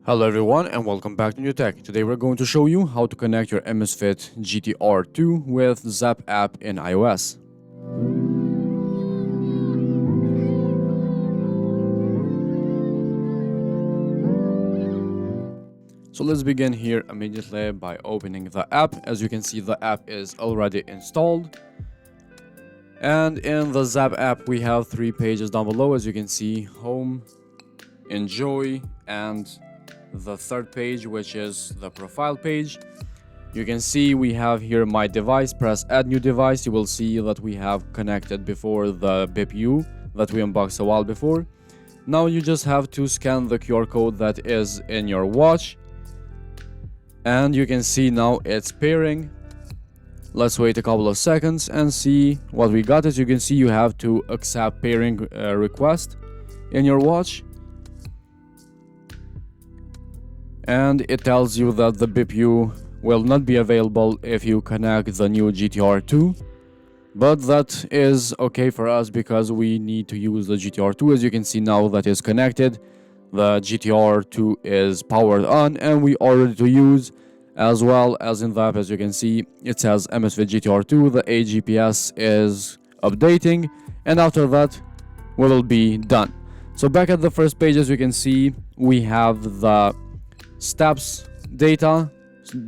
Hello everyone and welcome back to New Tech. Today we're going to show you how to connect your Amazfit GTR 2 with Zepp app in iOS. So let's begin here immediately by opening the app. As you can see, the app is already installed. And in the Zepp app we have three pages down below. As you can see, home, enjoy, and the third page, which is the profile page. You can see we have here my device. Press add new device. You will see that we have connected before the BIP that we unboxed a while before. Now you just have to scan the QR code that is in your watch, and you can see now it's pairing. Let's wait a couple of seconds and see what we got. As you can see, you have to accept pairing request in your watch, and it tells you that the BIP will not be available if you connect the new GTR 2, but that is okay for us because we need to use the GTR 2. As you can see now that is connected, the GTR 2 is powered on and we are ready to use. As well as in the app, as you can see, it says Amazfit GTR 2, the AGPS is updating, and after that we will be done. So back at the first page, as you can see, we have the steps data,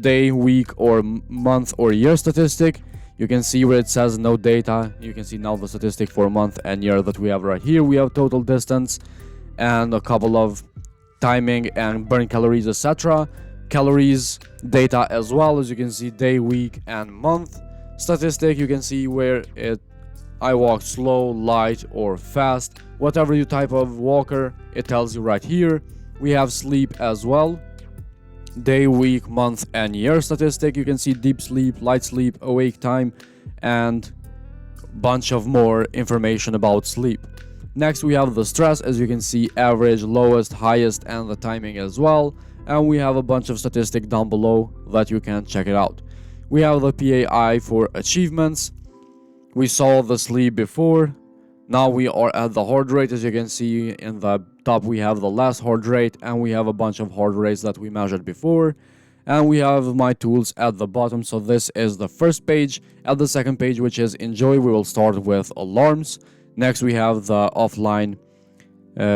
day, week, or month or year statistic. You can see where it says no data. You can see now the statistic for month and year that we have right here. We have total distance and a couple of timing and burn calories, etc. Calories data as well. As you can see, day, week, and month statistic. You can see where I walk slow, light, or fast. Whatever you type of walker, it tells you right here. We have sleep as well. Day, week, month, and year statistic. You can see deep sleep, light sleep, awake time, and bunch of more information about sleep. Next, we have the stress. As you can see, average, lowest, highest, and the timing as well. And we have a bunch of statistics down below that you can check it out. We have the PAI for achievements. We saw the sleep before. Now we are at the heart rate. As you can see in the top, we have the last heart rate, and we have a bunch of heart rates that we measured before. And we have my tools at the bottom. So this is the first page. At the second page, which is enjoy, we will start with alarms. Next, we have the offline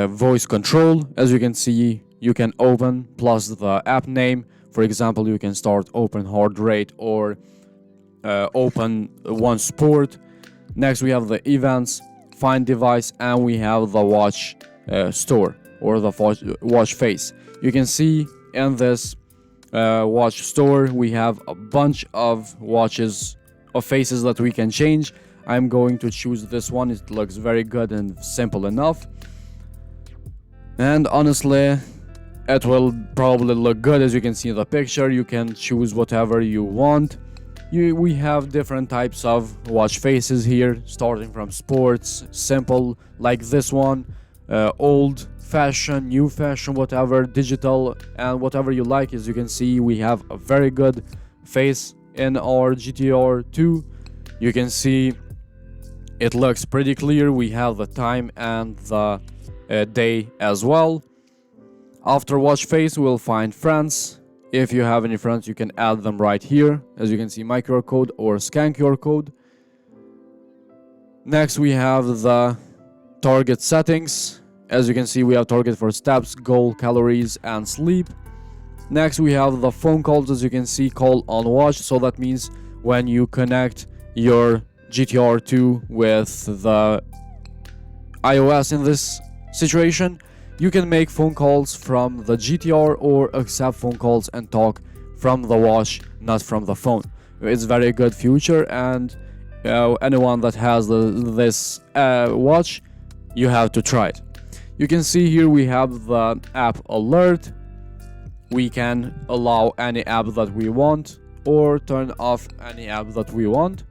voice control. As you can see, you can open plus the app name. For example, you can start open heart rate or open one sport. Next, we have the events, find device, and we have the watch store or the watch face. You can see in this watch store we have a bunch of watches of faces that we can change. I'm going to choose this one. It looks very good and simple enough, and honestly it will probably look good. As you can see in the picture, you can choose whatever you want. We have different types of watch faces here, starting from sports, simple like this one, old fashion, new fashion, whatever, digital, and whatever you like. As you can see, we have a very good face in our GTR 2. You can see it looks pretty clear. We have the time and the day as well. After watch face, we'll find friends. If you have any friends, you can add them right here. As you can see, my QR code or scan QR code. Next, we have the target settings. As you can see, we have target for steps, goal, calories, and sleep. Next, we have the phone calls. As you can see, call on watch. So that means when you connect your GTR 2 with the iOS in this situation, you can make phone calls from the GTR or accept phone calls and talk from the watch, not from the phone. It's very good feature, and anyone that has this watch, you have to try it. You can see here we have the app alert. We can allow any app that we want or turn off any app that we want.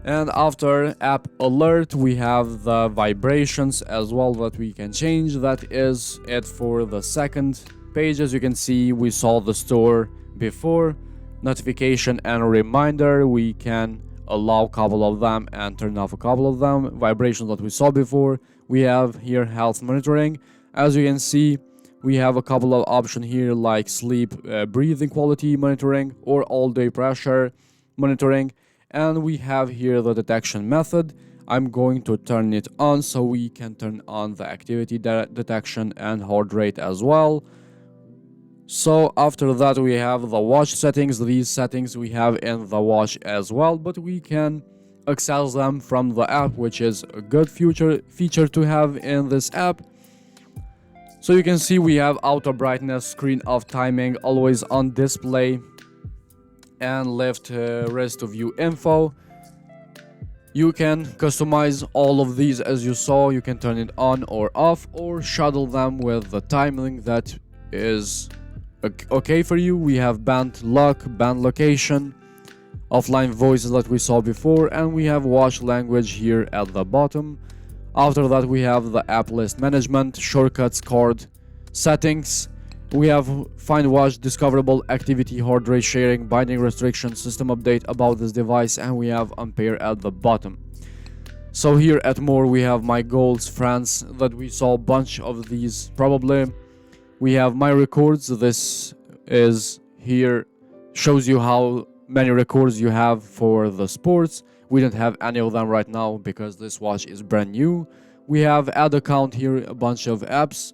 And after app alert, we have the vibrations as well that we can change. That is it for the second page. As you can see, we saw the store before. Notification and reminder, we can allow a couple of them and turn off a couple of them. Vibrations that we saw before, We have here health monitoring. As you can see, we have a couple of options here like sleep, breathing quality monitoring, or all-day pressure monitoring. And we have here the detection method. I'm going to turn it on so we can turn on the activity detection and heart rate as well. So after that we have the watch settings. These settings we have in the watch as well, but we can access them from the app, which is a good feature to have in this app. So you can see we have auto brightness, screen off timing, always on display, and left wrist to view info. You can customize all of these as you saw. You can turn it on or off, or shuttle them with the timing that is okay for you. We have band lock, band location, offline voices that we saw before, and we have watch language here at the bottom. After that we have the app list management, shortcuts, card settings. We have find watch, discoverable activity, heart rate sharing, binding restriction, system update about this device, and we have ampere at the bottom. So here at more we have my goals, friends, that we saw a bunch of these probably. We have my records. This is here, shows you how many records you have for the sports. We don't have any of them right now because this watch is brand new. We have add account here, a bunch of apps,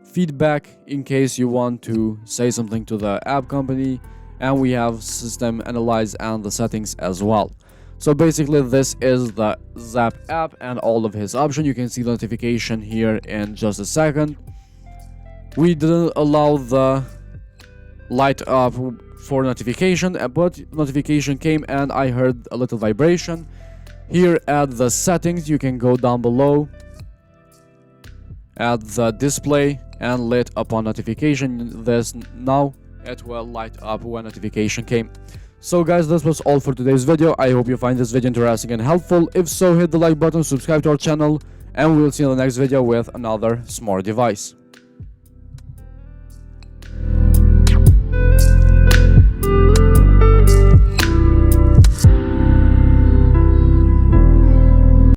feedback in case you want to say something to the app company, and we have system analyze and the settings as well. So basically this is the Zepp app and all of his options. You can see the notification here in just a second. We didn't allow the light up for notification, but notification came and I heard a little vibration. Here at the settings you can go down below at the display and lit upon notification. This now it will light up when notification came. So guys, this was all for today's video. I hope you find this video interesting and helpful. If so, hit the like button, subscribe to our channel, and we'll see you in the next video with another smart device.